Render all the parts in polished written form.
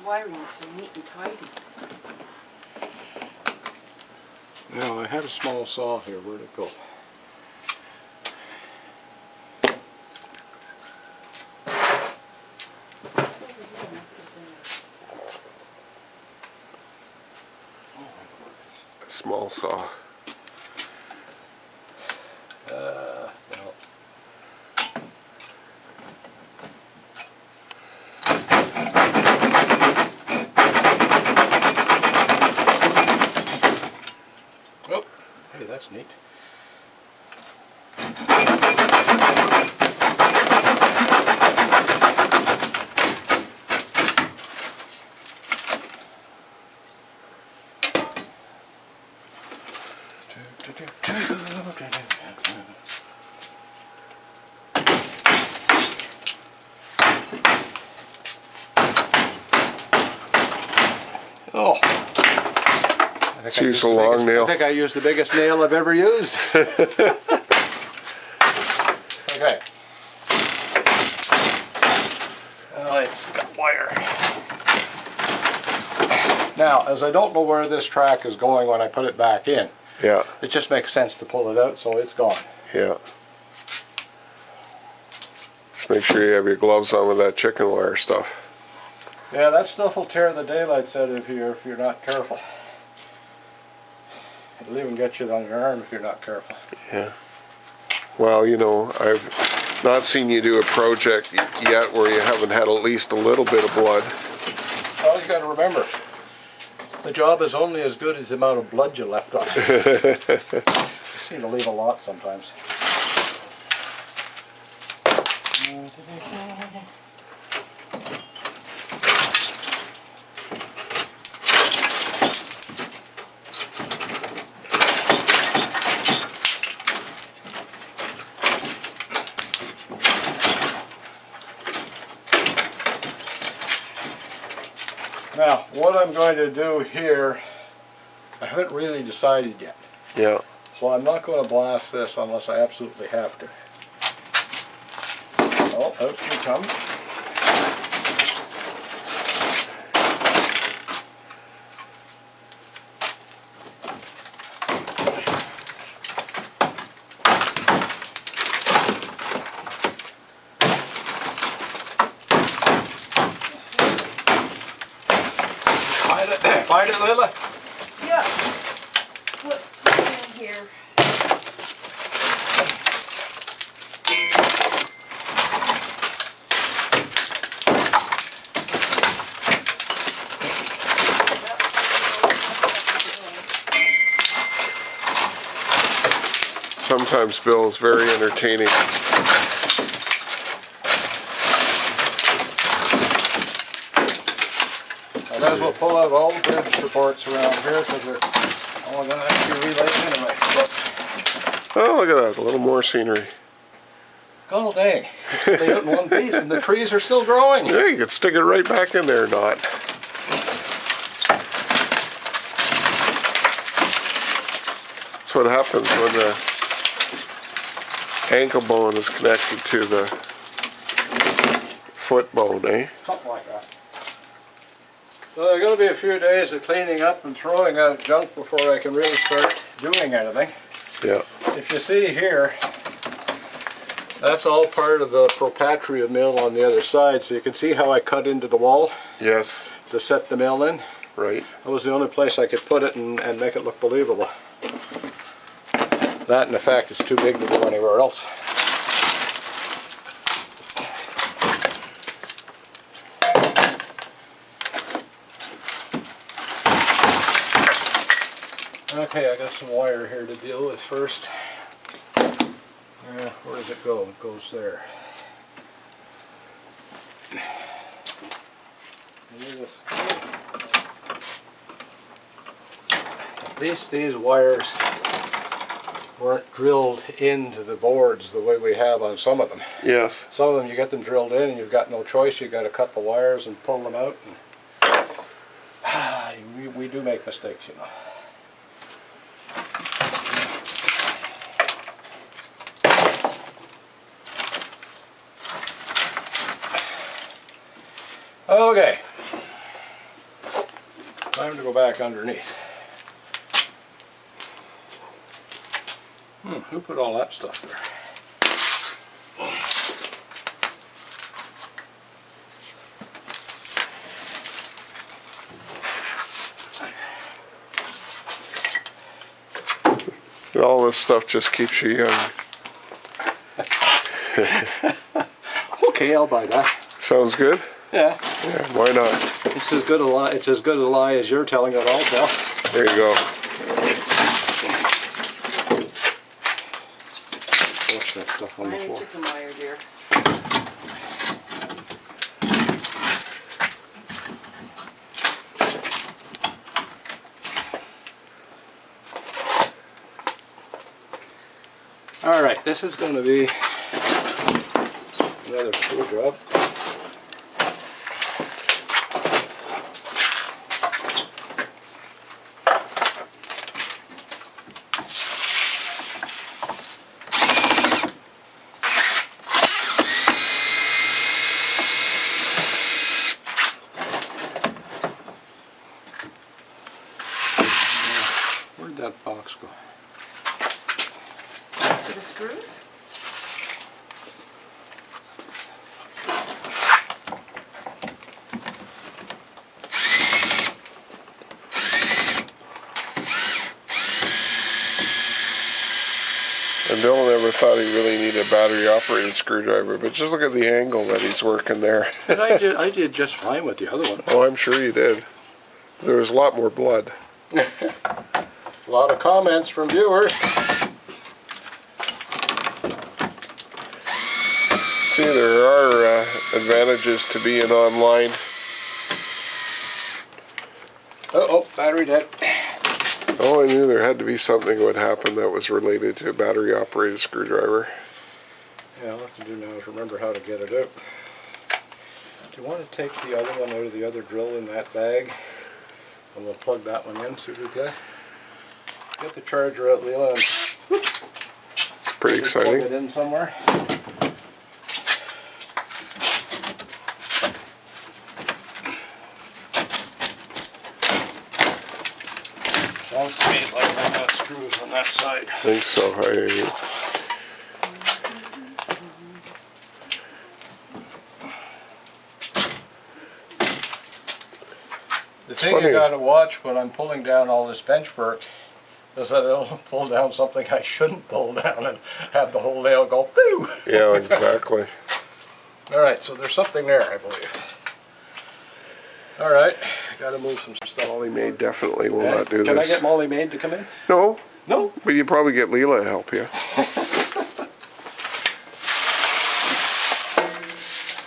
wiring is so neat and tidy. Now, I had a small saw here. Where'd it go? Small saw. No. Oh, hey, that's neat. Oh, Let's use a long nail. I think I used the biggest nail I've ever used. Okay. Oh, it's got wire. Now, as I don't know where this track is going when I put it back in, Yeah. it just makes sense to pull it out, so it's gone. Yeah. Just make sure you have your gloves on with that chicken wire stuff. Yeah, that stuff will tear the daylights out if you're not careful. It'll even get you on your arm if you're not careful. Yeah. Well, you know, I've not seen you do a project yet where you haven't had at least a little bit of blood. Well, you got to remember, the job is only as good as the amount of blood you left on it. You seem to leave a lot sometimes. Now, what I'm going to do here, I haven't really decided yet. Yeah. So I'm not going to blast this unless I absolutely have to. Oh, out she comes. Find it, Lila? Yeah. Put it in here. Sometimes Bill is very entertaining. I might as well pull out all the bridge supports around here because they're all going to have to be relaid anyway. Oh, look at that, a little more scenery. God dang, it's laid out in one piece and the trees are still growing. Yeah, you could stick it right back in there or not. That's what happens when the ankle bone is connected to the foot bone, eh? Something like that. So there are going to be a few days of cleaning up and throwing out junk before I can really start doing anything. Yeah. If you see here, that's all part of the Propatria mill on the other side. So you can see how I cut into the wall Yes. to set the mill in. Right. That was the only place I could put it and make it look believable. That, in fact, is too big to go anywhere else. Okay, I got some wire here to deal with first. Where does it go? It goes there. At least these wires weren't drilled into the boards the way we have on some of them. Yes. Some of them you get them drilled in and you've got no choice. You've got to cut the wires and pull them out. And we do make mistakes, you know. Okay. Time to go back underneath. Who put all that stuff there? All this stuff just keeps you young. Okay, I'll buy that. Sounds good? Yeah. Yeah, why not? It's as good a lie. It's as good a lie as you're telling it. I'll tell. There you go. Watch that stuff on the 9 floor. inches of mire, dear. All right, this is going to be another screw job. Where'd that box go? To the screws? And Dylan never thought he really needed a battery operated screwdriver, but just look at the angle that he's working there. And I did just fine with the other one. Oh, I'm sure you did. There was a lot more blood. A lot of comments from viewers. See, there are advantages to being online. Uh-oh, battery dead. Oh, I knew there had to be something that would happen that was related to a battery operated screwdriver. Yeah, all I have to do now is remember how to get it out. Do you want to take the other one out of the other drill in that bag? And we'll plug that one in, s'il vous plaît. Get the charger out, Leela, and It's pretty plug exciting. it in somewhere. Sounds to me like I've got screws on that side. I think so. The thing funny. you gotta watch when I'm pulling down all this bench work is that I don't pull down something I shouldn't pull down and have the whole nail go boo! Yeah, exactly. Alright, so there's something there, I believe. Alright, gotta move some stuff. Molly Maid definitely will Okay. not do Can I this. get Molly Maid to come in? No, No? but you probably get Leela to help you.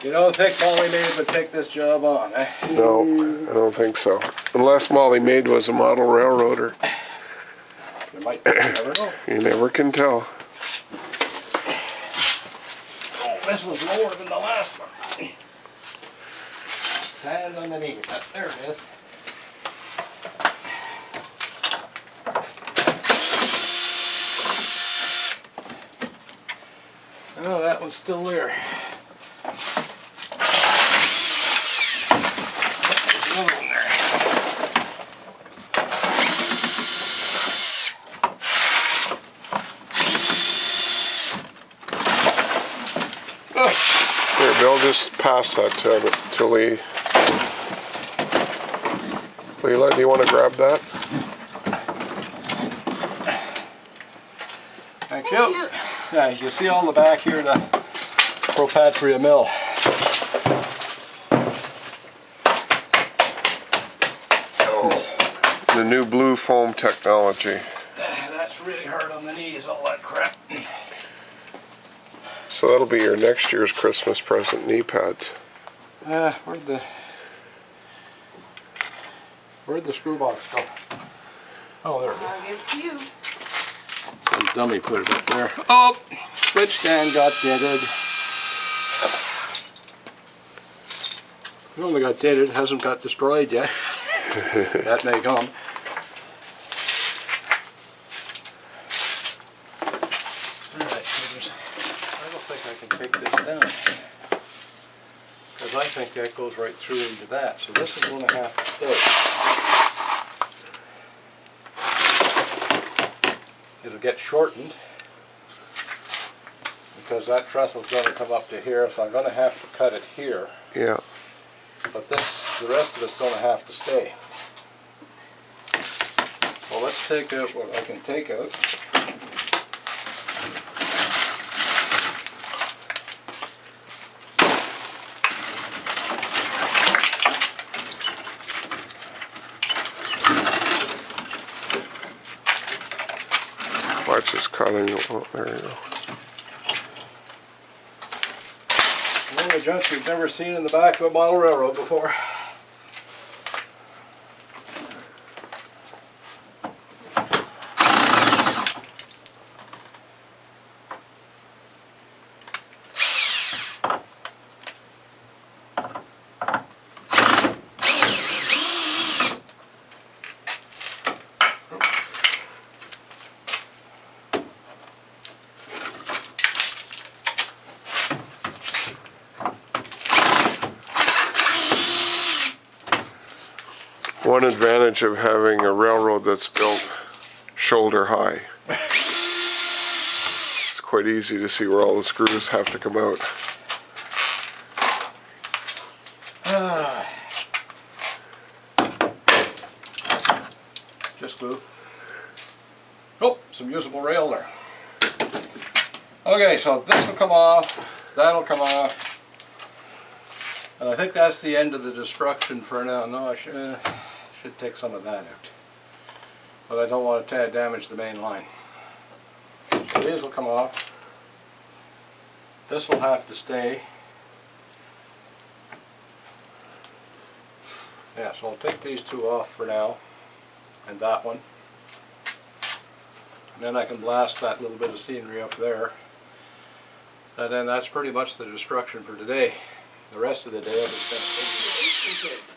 You don't think Molly Maid would take this job on, eh? No, I don't think so. Unless Molly Maid was a model railroader. There might be, you never know. You never can tell. Oh, this was lower than the last one. Sand underneath. There it is. Oh, that one's still there. There's another one there. Here, Bill, just pass that to Lee. Leela, do you want to grab that? Thank you. Yeah, you see all the back here to Propatria Mill. The new blue foam technology. That's really hard on the knees, all that crap. So that'll be your next year's Christmas present, knee pads. Where'd the screw box go? Oh, there it is. I'll give it to you. Some dummy put it up there. Oh, switch stand got dented. It only got dented, hasn't got destroyed yet. That may come. Alright, Peters. I don't think I can take this down. Because I think that goes right through into that. So this is going to have to stay. it'll get shortened because that trestle's going to come up to here, so I'm going to have to cut it here. Yeah. But the rest of it's going to have to stay. Well, let's take out what I can take out. Watch this cutting. Oh, there you go. One of the junk you've never seen in the back of a model railroad before. One advantage of having a railroad that's built shoulder high. It's quite easy to see where all the screws have to come out. Just glue. Oh, some usable rail there. Okay, so this will come off, that'll come off. And I think that's the end of the destruction for now. No, I should take some of that out. But I don't want to damage the main line. So these will come off. This will have to stay. Yeah, so I'll take these two off for now. And that one. And then I can blast that little bit of scenery up there. And then that's pretty much the destruction for today. The rest of the day I'll be spending.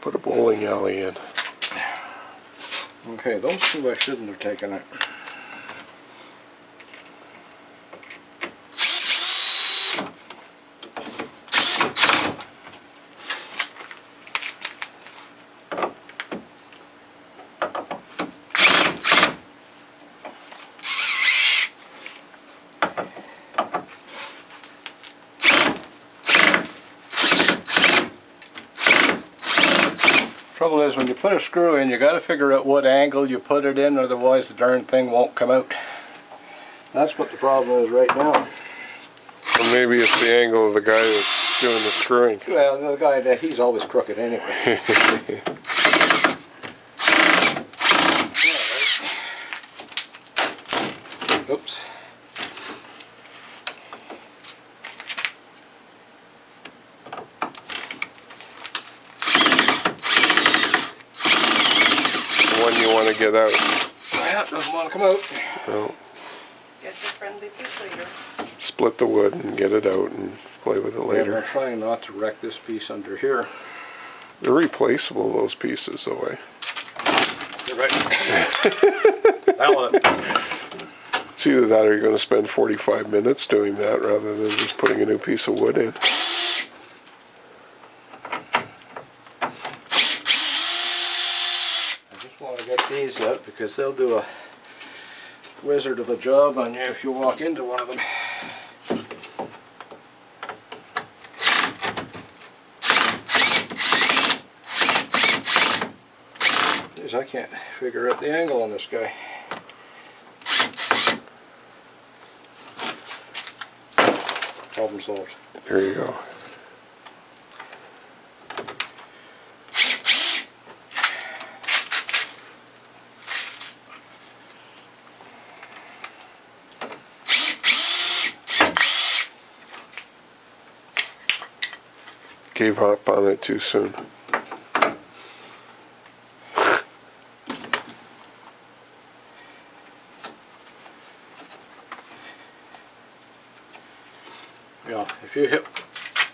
Put a bowling alley in. Okay, those two I shouldn't have taken out. Trouble is, when you put a screw in, you got to figure out what angle you put it in, otherwise the darn thing won't come out. That's what the problem is right now. Or maybe it's the angle of the guy that's doing the screwing. Well, the guy that he's always crooked anyway. Right. Oops. You want to get out. Yeah, doesn't want to come out. No. Get your friendly piece later. Split the wood and get it out and play with it Yeah, later. we're trying not to wreck this piece under here. They're replaceable, those pieces, though, eh? You're right. That one. It's either that or you're going to spend 45 minutes doing that rather than just putting a new piece of wood in. These out because they'll do a wizard of a job on you if you walk into one of them. Jeez, I can't figure out the angle on this guy. Problem solved. There you go. Gave up on it too soon. Yeah, if you hit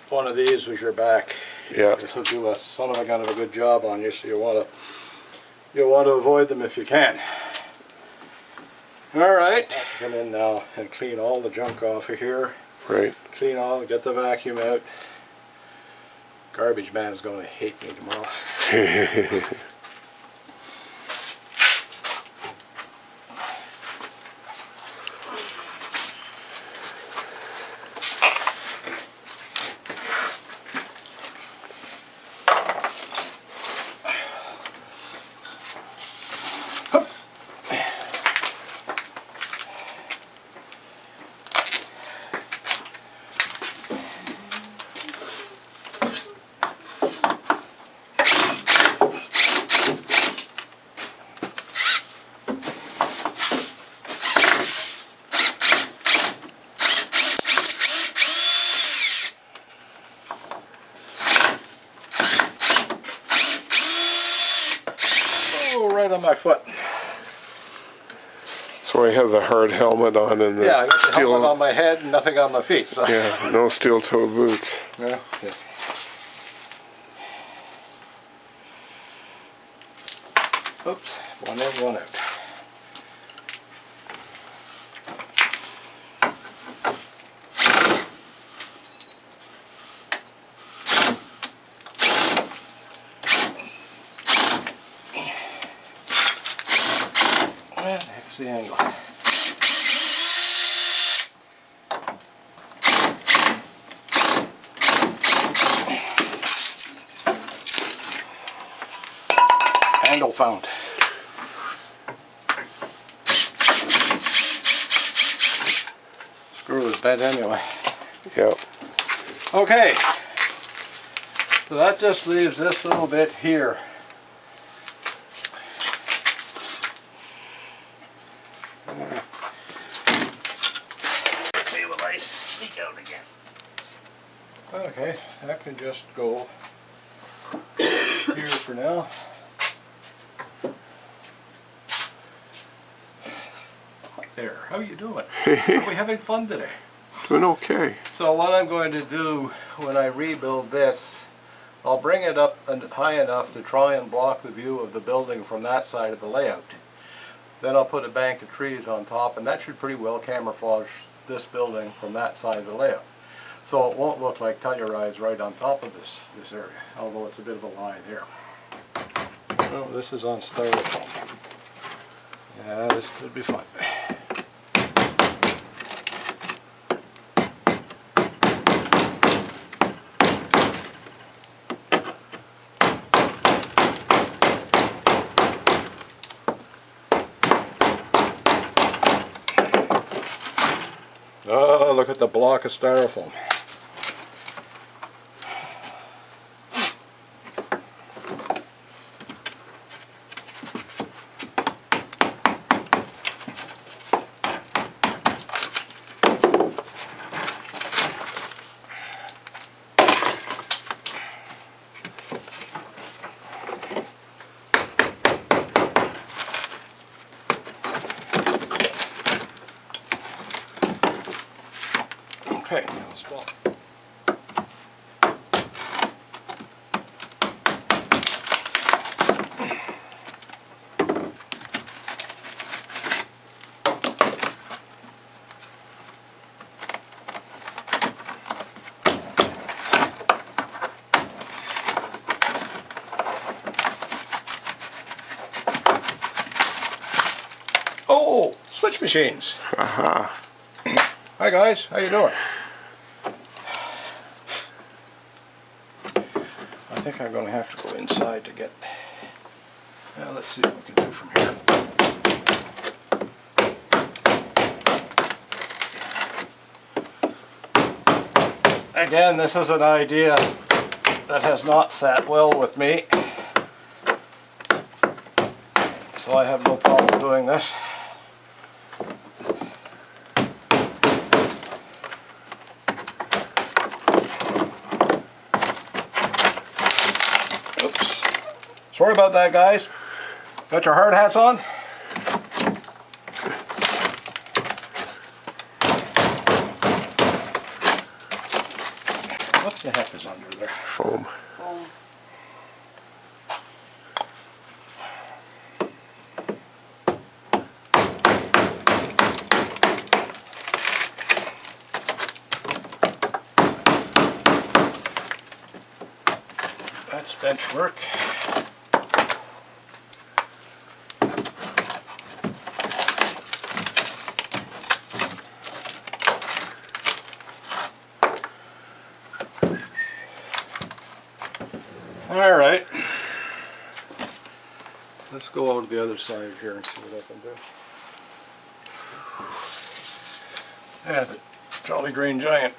one of these with your back, yeah, it'll do a son of a gun of a good job on you. So you want to avoid them if you can. All right, come in now and clean all the junk off of here. Right. Clean all, get the vacuum out. Garbage man's going to hate me tomorrow. Right on my foot. So I have the hard helmet on and the Yeah, I got the steel. helmet on my head and nothing on my feet. So. Yeah, no steel toe boots. Yeah. Oops, one in, one out. And here's the angle. Angle found. Screw is bent anyway. Yep. Okay. So that just leaves this little bit here. Will I sneak out again? Okay, that can just go here for now. There, how you doing? Are we having fun today? Doing okay. So what I'm going to do when I rebuild this, I'll bring it up high enough to try and block the view of the building from that side of the layout. Then I'll put a bank of trees on top, and that should pretty well camouflage this building from that side of the layout. So it won't look like Telluride's right on top of this area, although it's a bit of a lie there. Oh, this is on styrofoam. Yeah, this could be fun. Oh, look at the block of styrofoam. Okay, let's go. Oh, switch machines. Aha. Hi guys, how you doing? I think I'm going to have to go inside to get. Well, let's see what we can do from here. Again, this is an idea that has not sat well with me, so I have no problem doing this. Oops. Sorry about that, guys. Got your hard hats on? What the heck is under there? Foam. Oh, bench work. All right, let's go over to the other side here and see what I can do. Yeah, the Jolly Green Giant.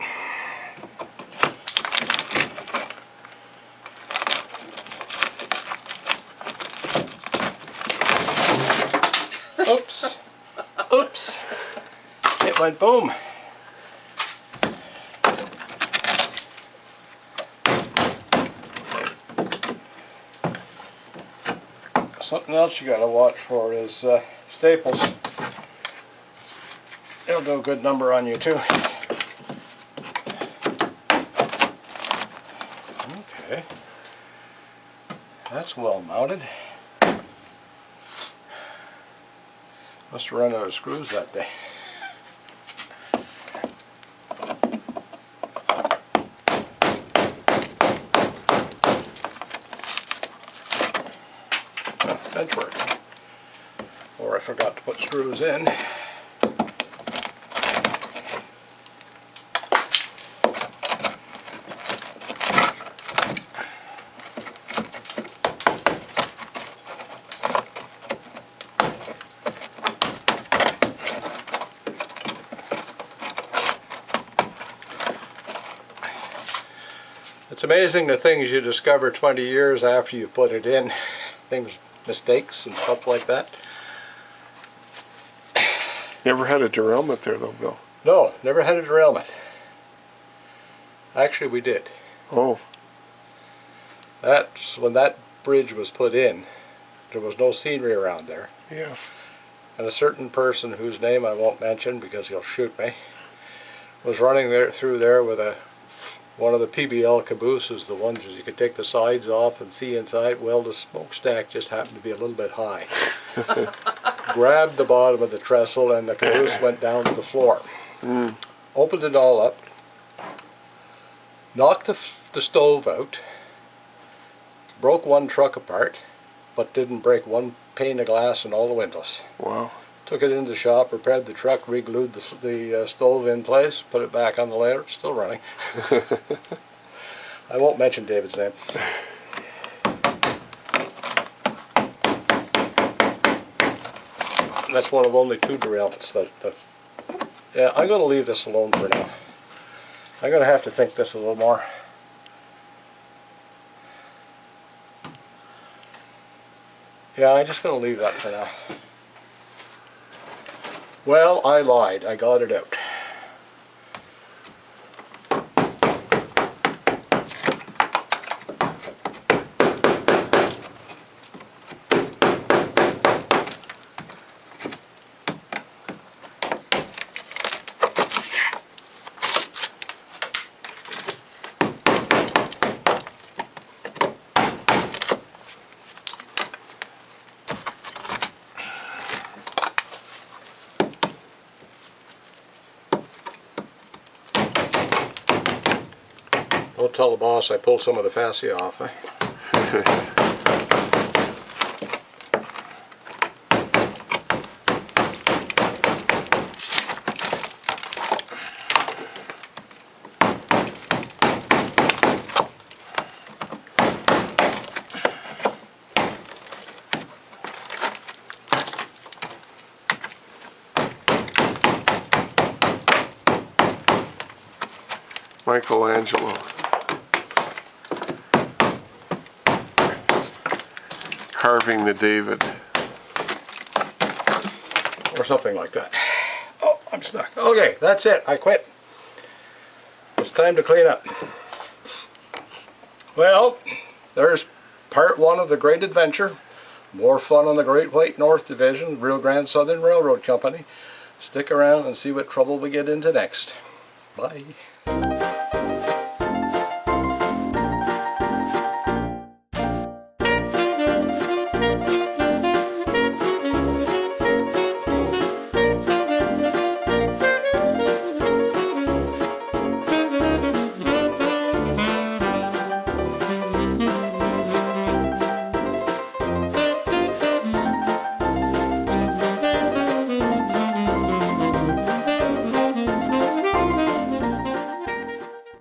Oops. Oops. It went boom. Something else you got to watch for is staples. It'll do a good number on you too. Okay. That's well mounted. Must have run out of screws that day. Bench work. Or I forgot to put screws in. It's amazing the things you discover 20 years after you put it in. Things, mistakes and stuff like that. Never had a derailment there though, Bill. No, never had a derailment. Actually, we did. Oh. That's when that bridge was put in. There was no scenery around there. Yes. And a certain person whose name I won't mention because he'll shoot me was running there through there with one of the PBL cabooses, the ones that you could take the sides off and see inside. Well, the smokestack just happened to be a little bit high. Grabbed the bottom of the trestle and the caboose went down to the floor. Opened it all up, knocked the stove out, broke one truck apart, but didn't break one pane of glass in all the windows. Wow. Took it into the shop, repaired the truck, re-glued the stove in place, put it back on the ladder, it's still running. I won't mention David's name. That's one of only 2 derailments yeah, I'm going to leave this alone for now. I'm going to have to think this a little more. Yeah, I'm just going to leave that for now. Well, I lied. I got it out. Don't tell the boss I pulled some of the fascia off. Michelangelo. Carving the David. Or something like that. Oh, I'm stuck. Okay, that's it. I quit. It's time to clean up. Well, there's part 1 of the great adventure. More fun on the Great White North Division, Rio Grande Southern Railroad Company. Stick around and see what trouble we get into next. Bye.